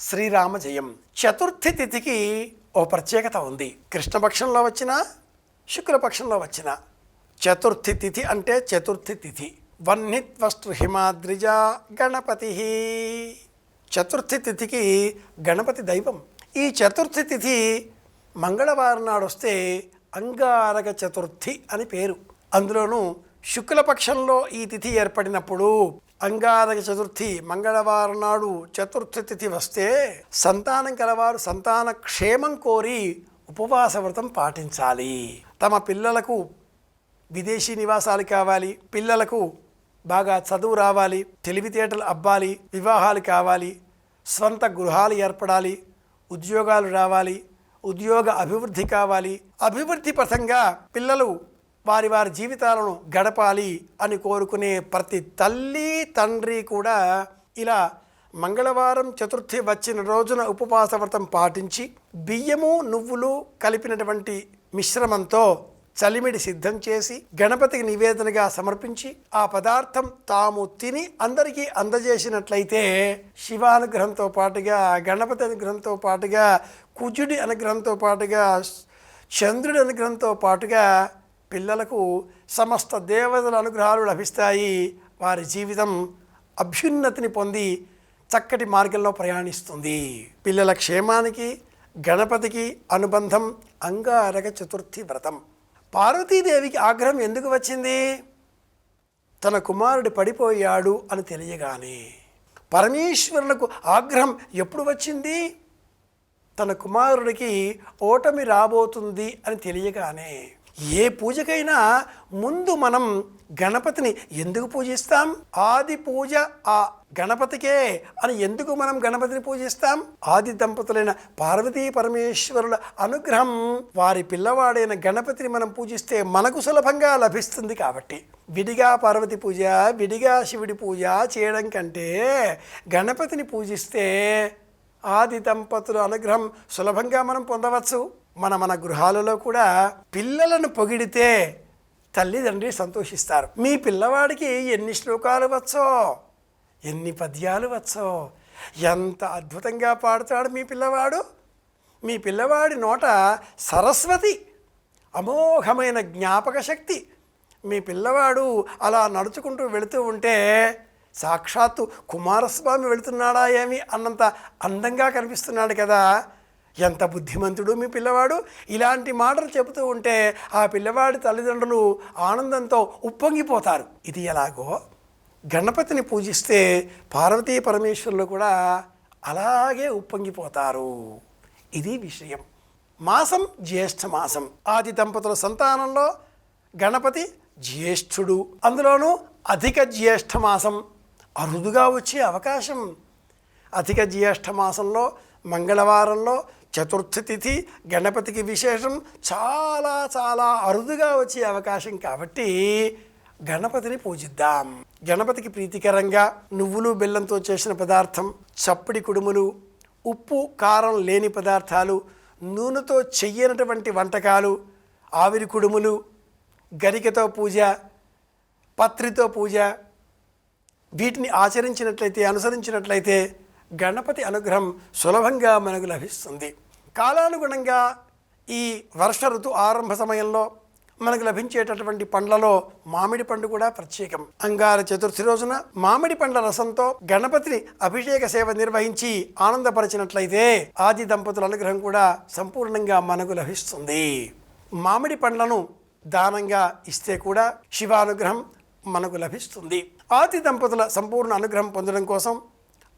శ్రీరామ జయం. చతుర్థి తిథికి ఓ ప్రత్యేకత ఉంది. కృష్ణపక్షంలో వచ్చిన శుక్లపక్షంలో వచ్చిన చతుర్థి తిథి అంటే చతుర్థి తిథి. వన్నిత్వస్తు హిమాద్రిజ గణపతి. చతుర్థి తిథికి గణపతి దైవం. ఈ చతుర్థి తిథి మంగళవారం నాడు వస్తే అంగారక చతుర్థి అని పేరు. అందులోనూ శుక్లపక్షంలో ఈ తిథి ఏర్పడినప్పుడు అంగారక చతుర్థి మంగళవారం నాడు చతుర్థి తిథి వస్తే సంతానం కలవారు సంతాన క్షేమం కోరి ఉపవాస వ్రతం పాటించాలి. తమ పిల్లలకు విదేశీ నివాసాలు కావాలి, పిల్లలకు బాగా చదువు రావాలి, తెలివితేటలు అబ్బాలి, వివాహాలు కావాలి, స్వంత గృహాలు ఏర్పడాలి, ఉద్యోగాలు రావాలి, ఉద్యోగ అభివృద్ధి కావాలి, అభివృద్ధి పథంగా పిల్లలు వారి వారి జీవితాలను గడపాలి అని కోరుకునే ప్రతి తల్లి తండ్రి కూడా ఇలా మంగళవారం చతుర్థి వచ్చిన రోజున ఉపవాస వ్రతం పాటించి బియ్యము నువ్వులు కలిపినటువంటి మిశ్రమంతో చలిమిడి సిద్ధం చేసి గణపతికి నివేదనగా సమర్పించి ఆ పదార్థం తాము తిని అందరికీ అందజేసినట్లయితే శివానుగ్రహంతో పాటుగా గణపతి అనుగ్రహంతో పాటుగా కుజుడి అనుగ్రహంతో పాటుగా చంద్రుడి అనుగ్రహంతో పాటుగా పిల్లలకు సమస్త దేవతల అనుగ్రహాలు లభిస్తాయి. వారి జీవితం అభ్యున్నతిని పొంది చక్కటి మార్గంలో ప్రయాణిస్తుంది. పిల్లల క్షేమానికి గణపతికి అనుబంధం అంగారక చతుర్థి వ్రతం. పార్వతీదేవికి ఆగ్రహం ఎందుకు వచ్చింది? తన కుమారుడు పడిపోయాడు అని తెలియగానే. పరమేశ్వరులకు ఆగ్రహం ఎప్పుడు వచ్చింది? తన కుమారుడికి ఓటమి రాబోతుంది అని తెలియగానే. ఏ పూజకైనా ముందు మనం గణపతిని ఎందుకు పూజిస్తాం? ఆది పూజ ఆ గణపతికే అని ఎందుకు మనం గణపతిని పూజిస్తాం? ఆది దంపతులైన పార్వతీ పరమేశ్వరుల అనుగ్రహం వారి పిల్లవాడైన గణపతిని మనం పూజిస్తే మనకు సులభంగా లభిస్తుంది. కాబట్టి విడిగా పార్వతి పూజ విడిగా శివుడి పూజ చేయడం కంటే గణపతిని పూజిస్తే ఆది దంపతుల అనుగ్రహం సులభంగా మనం పొందవచ్చు. మన గృహాలలో కూడా పిల్లలను పొగిడితే తల్లిదండ్రి సంతోషిస్తారు. మీ పిల్లవాడికి ఎన్ని శ్లోకాలు వచ్చో, ఎన్ని పద్యాలు వచ్చో, ఎంత అద్భుతంగా పాడుతాడు మీ పిల్లవాడు. మీ పిల్లవాడి నోట సరస్వతి అమోఘమైన జ్ఞాపక శక్తి. మీ పిల్లవాడు అలా నడుచుకుంటూ వెళుతూ ఉంటే సాక్షాత్తు కుమారస్వామి వెళుతున్నాడా ఏమి అన్నంత అందంగా కనిపిస్తున్నాడు కదా. ఎంత బుద్ధిమంతుడు మీ పిల్లవాడు. ఇలాంటి మాటలు చెబుతూ ఉంటే ఆ పిల్లవాడి తల్లిదండ్రులు ఆనందంతో ఉప్పొంగిపోతారు. ఇది ఎలాగో గణపతిని పూజిస్తే పార్వతీ పరమేశ్వరులు కూడా అలాగే ఉప్పొంగిపోతారు. ఇది విషయం. మాసం జ్యేష్ఠ మాసం. ఆది దంపతుల సంతానంలో గణపతి జ్యేష్ఠుడు. అందులోనూ అధిక జ్యేష్ఠ మాసం అరుదుగా వచ్చే అవకాశం. అధిక జ్యేష్ఠ మాసంలో మంగళవారంలో చతుర్థి తిథి గణపతికి విశేషం. చాలా చాలా అరుదుగా వచ్చే అవకాశం కాబట్టి గణపతిని పూజిద్దాం. గణపతికి ప్రీతికరంగా నువ్వులు బెల్లంతో చేసిన పదార్థం, చప్పిడి కుడుములు, ఉప్పు కారం లేని పదార్థాలు, నూనెతో చెయ్యనటువంటి వంటకాలు, ఆవిరి కుడుములు, గరికతో పూజ, పత్రితో పూజ, వీటిని ఆచరించినట్లయితే అనుసరించినట్లయితే గణపతి అనుగ్రహం సులభంగా మనకు లభిస్తుంది. కాలానుగుణంగా ఈ వర్ష ఋతు ఆరంభ సమయంలో మనకు లభించేటటువంటి పండ్లలో మామిడి పండు కూడా ప్రత్యేకం. అంగార చతుర్థి రోజున మామిడి పండ్ల రసంతో గణపతిని అభిషేక సేవ నిర్వహించి ఆనందపరిచినట్లయితే ఆది దంపతుల అనుగ్రహం కూడా సంపూర్ణంగా మనకు లభిస్తుంది. మామిడి పండ్లను దానంగా ఇస్తే కూడా శివానుగ్రహం మనకు లభిస్తుంది. ఆది దంపతుల సంపూర్ణ అనుగ్రహం పొందడం కోసం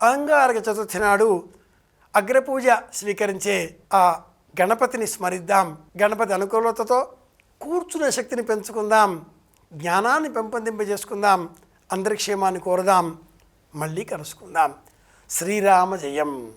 అంగారక చతుర్థి నాడు అగ్రపూజ స్వీకరించే ఆ గణపతిని స్మరిద్దాం. గణపతి అనుకూలతతో కూర్చునే శక్తిని పెంచుకుందాం, జ్ఞానాన్ని పెంపొందింపజేసుకుందాం, అందరి క్షేమాన్ని కోరదాం. మళ్ళీ కలుసుకుందాం. శ్రీరామ జయం.